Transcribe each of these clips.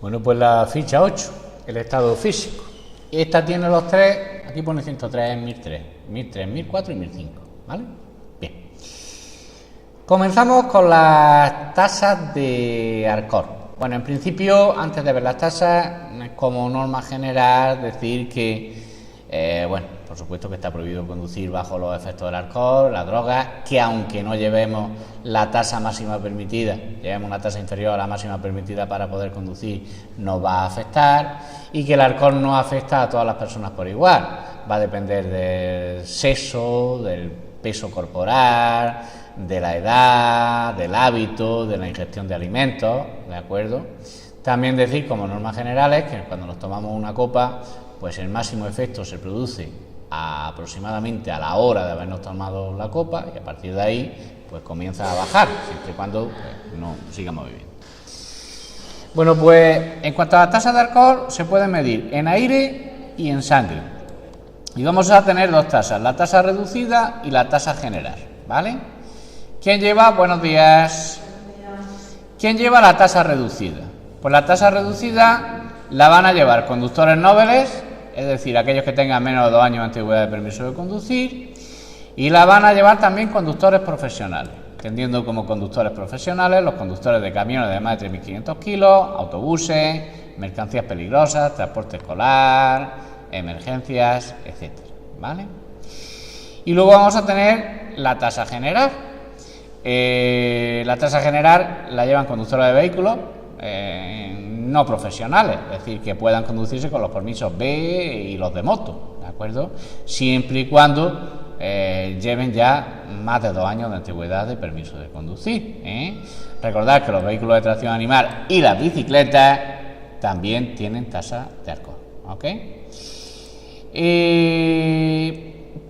Bueno, pues la ficha 8, el estado físico. Esta tiene los tres, aquí pone 103 en 1003, 1003, 1004 y 1005, ¿vale? Bien. Comenzamos con las tasas de alcohol. Bueno, en principio, antes de ver las tasas, como norma general, decir que, por supuesto que está prohibido conducir bajo los efectos del alcohol, la droga, que aunque no llevemos la tasa máxima permitida, llevemos una tasa inferior a la máxima permitida para poder conducir, nos va a afectar, y que el alcohol no afecta a todas las personas por igual, va a depender del sexo, del peso corporal, de la edad, del hábito, de la ingestión de alimentos, ¿de acuerdo? También decir, como normas generales, que cuando nos tomamos una copa, pues el máximo efecto se produce aproximadamente a la hora de habernos tomado la copa, y a partir de ahí pues comienza a bajar, siempre y cuando no sigamos bebiendo. Bueno, pues en cuanto a la tasa de alcohol, se puede medir en aire y en sangre, y vamos a tener dos tasas, la tasa reducida y la tasa general, ¿vale? ¿Quién lleva? Buenos días. ¿Quién lleva la tasa reducida? Pues la tasa reducida la van a llevar conductores nobles, es decir, aquellos que tengan menos de 2 años de antigüedad de permiso de conducir, y la van a llevar también conductores profesionales, entendiendo como conductores profesionales los conductores de camiones de más de 3.500 kilos, autobuses, mercancías peligrosas, transporte escolar, emergencias, etcétera, ¿vale? Y luego vamos a tener la tasa general. La tasa general la llevan conductores de vehículos no profesionales, es decir, que puedan conducirse con los permisos B y los de moto, ¿de acuerdo? Siempre y cuando lleven ya más de 2 años de antigüedad de permiso de conducir, ¿eh? Recordad que los vehículos de tracción animal y las bicicletas también tienen tasa de alcohol, ¿ok?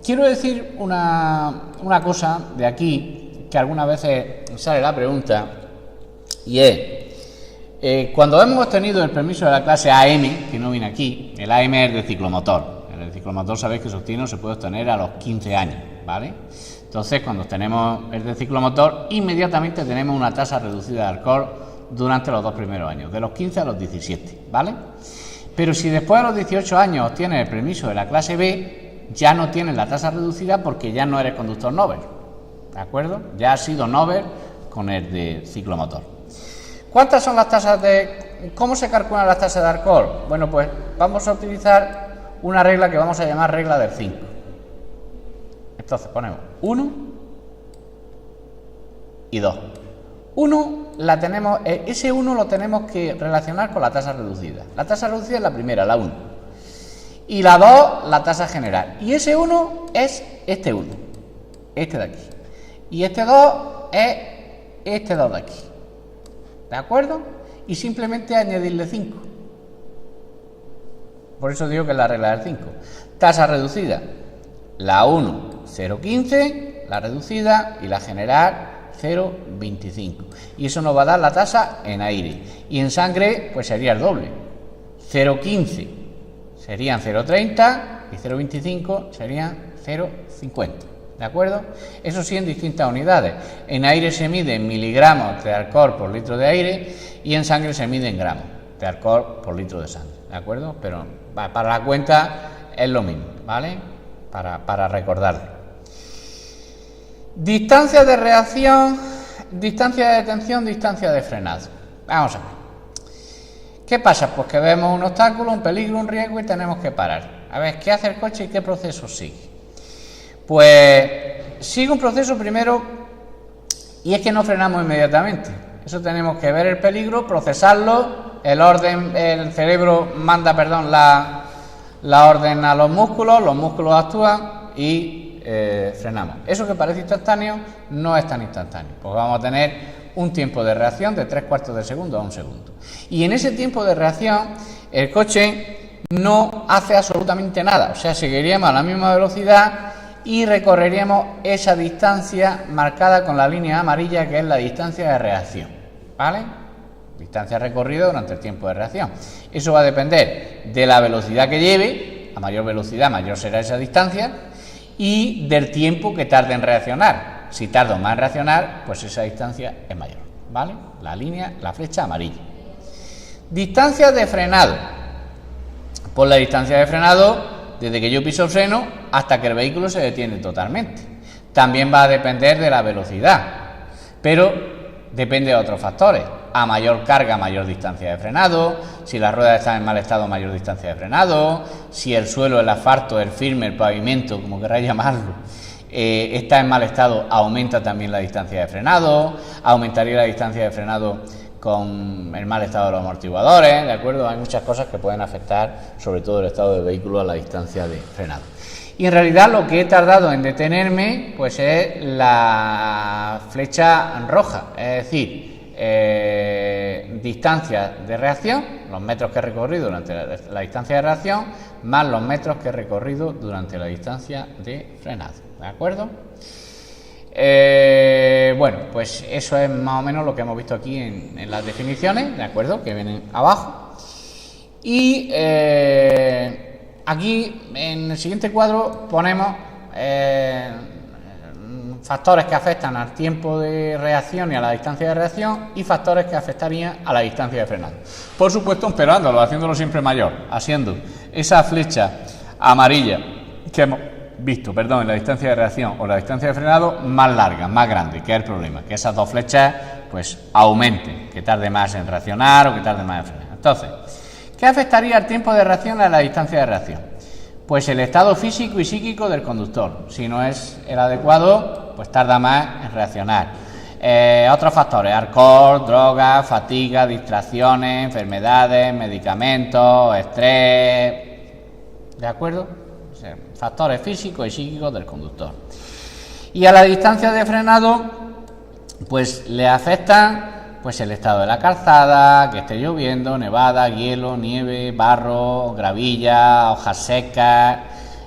Quiero decir una cosa de aquí, que algunas veces sale la pregunta, y es, cuando hemos obtenido el permiso de la clase AM, que no viene aquí, el AM es de ciclomotor, el ciclomotor sabéis que se obtiene o se puede obtener a los 15 años, ¿vale? Entonces, cuando tenemos el de ciclomotor, inmediatamente tenemos una tasa reducida de alcohol durante los 2 primeros años, de los 15 a los 17, ¿vale? Pero si después de los 18 años obtienes el permiso de la clase B, ya no tienes la tasa reducida porque ya no eres conductor novel, ¿de acuerdo? Ya has sido novel con el de ciclomotor. ¿Cuántas son las tasas de... ¿Cómo se calculan las tasas de alcohol? Bueno, pues vamos a utilizar una regla que vamos a llamar regla del 5. Entonces ponemos 1 y 2. 1 la tenemos, ese 1 lo tenemos que relacionar con la tasa reducida. La tasa reducida es la primera, la 1. Y la 2, la tasa general. Y ese 1 es este 1, este de aquí. Y este 2 es este 2 de aquí. ¿De acuerdo? Y simplemente añadirle 5. Por eso digo que es la regla del 5. Tasa reducida, la 1, 0,15, la reducida, y la general, 0,25. Y eso nos va a dar la tasa en aire. Y en sangre, pues sería el doble. 0,15 serían 0,30 y 0,25 serían 0,50. ¿De acuerdo? Eso sí, en distintas unidades. En aire se mide en miligramos de alcohol por litro de aire, y en sangre se mide en gramos de alcohol por litro de sangre, ¿de acuerdo? Pero para la cuenta es lo mismo, ¿vale? Para recordarlo. Distancia de reacción, distancia de detención, distancia de frenado. Vamos a ver. ¿Qué pasa? Pues que vemos un obstáculo, un peligro, un riesgo y tenemos que parar. A ver, ¿qué hace el coche y qué proceso sigue? Pues sigue un proceso primero, y es que no frenamos inmediatamente. Eso tenemos que ver el peligro, procesarlo, el cerebro manda, la orden a los músculos actúan y frenamos. Eso que parece instantáneo no es tan instantáneo, pues vamos a tener un tiempo de reacción de 3/4 de segundo a 1 segundo. Y en ese tiempo de reacción el coche no hace absolutamente nada, o sea, seguiríamos a la misma velocidad y recorreríamos esa distancia marcada con la línea amarilla, que es la distancia de reacción, ¿vale? Distancia recorrida durante el tiempo de reacción. Eso va a depender de la velocidad que lleve. A mayor velocidad, mayor será esa distancia, y del tiempo que tarde en reaccionar. Si tarda más en reaccionar, pues esa distancia es mayor, ¿vale? La línea, la flecha amarilla. Distancia de frenado. Por la distancia de frenado, desde que yo piso el freno hasta que el vehículo se detiene totalmente. También va a depender de la velocidad, pero depende de otros factores. A mayor carga, mayor distancia de frenado. Si las ruedas están en mal estado, mayor distancia de frenado. Si el suelo, el asfalto, el firme, el pavimento, como queráis llamarlo, está en mal estado, aumenta también la distancia de frenado. Aumentaría la distancia de frenado con el mal estado de los amortiguadores, ¿de acuerdo? Hay muchas cosas que pueden afectar, sobre todo el estado del vehículo, a la distancia de frenado. Y en realidad lo que he tardado en detenerme, pues es la flecha roja, es decir, distancia de reacción, los metros que he recorrido durante la distancia de reacción, más los metros que he recorrido durante la distancia de frenado, ¿de acuerdo? Bueno, pues eso es más o menos lo que hemos visto aquí en las definiciones, ¿de acuerdo? Que vienen abajo. Y aquí en el siguiente cuadro ponemos factores que afectan al tiempo de reacción y a la distancia de reacción y factores que afectarían a la distancia de frenado. Por supuesto, empeorándolo, haciéndolo siempre mayor, haciendo esa flecha amarilla que hemos visto, en la distancia de reacción o la distancia de frenado más larga, más grande, que es el problema, que esas dos flechas pues aumenten, que tarde más en reaccionar o que tarde más en frenar. Entonces, ¿qué afectaría al tiempo de reacción a la distancia de reacción? Pues el estado físico y psíquico del conductor. Si no es el adecuado, pues tarda más en reaccionar. Otros factores: alcohol, drogas, fatiga, distracciones, enfermedades, medicamentos, estrés, ¿de acuerdo? Factores físicos y psíquicos del conductor. Y a la distancia de frenado, pues le afecta pues el estado de la calzada, que esté lloviendo, nevada, hielo, nieve, barro, gravilla, hojas secas,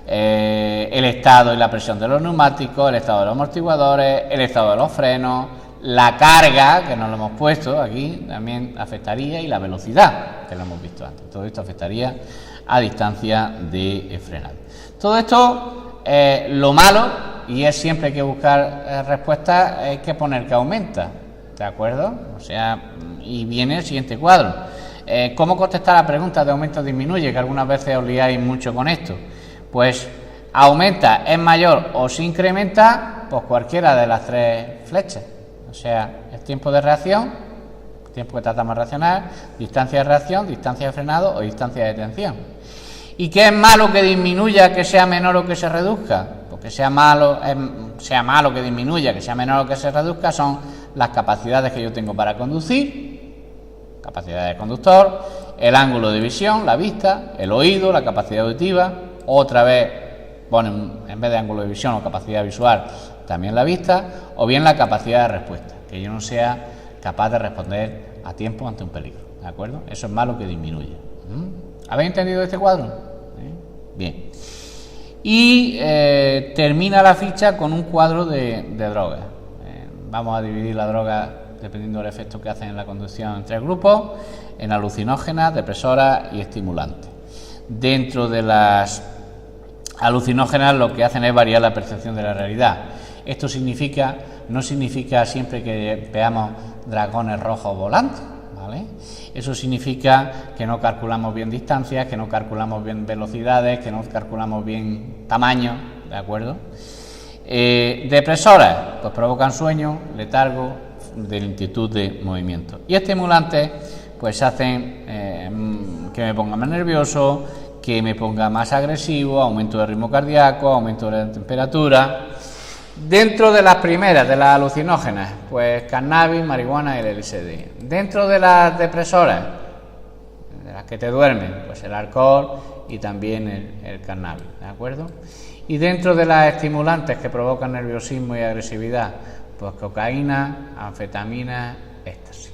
el estado y la presión de los neumáticos, el estado de los amortiguadores, el estado de los frenos, la carga, que no lo hemos puesto aquí, también afectaría, y la velocidad, que lo hemos visto antes. Todo esto afectaría a distancia de frenado. Todo esto, lo malo, y es siempre hay que buscar respuestas, hay que poner que aumenta, ¿de acuerdo? O sea, y viene el siguiente cuadro. ¿Cómo contestar a la pregunta de aumenta o disminuye? Que algunas veces os liáis mucho con esto. Pues aumenta, es mayor o se incrementa, pues cualquiera de las tres flechas. O sea, el tiempo de reacción, el tiempo que tratamos de reaccionar, distancia de reacción, distancia de frenado o distancia de detención. ¿Y qué es malo que disminuya, que sea menor o que se reduzca? Pues que sea malo que disminuya, que sea menor o que se reduzca, son las capacidades que yo tengo para conducir, capacidad de conductor, el ángulo de visión, la vista, el oído, la capacidad auditiva, otra vez ponen en vez de ángulo de visión o capacidad visual también la vista, o bien la capacidad de respuesta, que yo no sea capaz de responder a tiempo ante un peligro, ¿de acuerdo? Eso es malo que disminuya. ¿Habéis entendido este cuadro? Bien. Y termina la ficha con un cuadro de drogas. Vamos a dividir la droga, dependiendo del efecto que hacen en la conducción, en tres grupos: en alucinógenas, depresoras y estimulantes. Dentro de las alucinógenas lo que hacen es variar la percepción de la realidad. Esto no significa siempre que veamos dragones rojos volando, ¿vale? Eso significa que no calculamos bien distancias, que no calculamos bien velocidades, que no calculamos bien tamaño, ¿de acuerdo? Depresoras, pues provocan sueño, letargo, de lentitud de movimiento. Y estimulantes, pues hacen que me ponga más nervioso, que me ponga más agresivo, aumento del ritmo cardíaco, aumento de la temperatura. Dentro de las primeras, de las alucinógenas, pues cannabis, marihuana y el LSD. Dentro de las depresoras, de las que te duermen, pues el alcohol y también el cannabis, ¿de acuerdo? Y dentro de las estimulantes que provocan nerviosismo y agresividad, pues cocaína, anfetamina, éxtasis.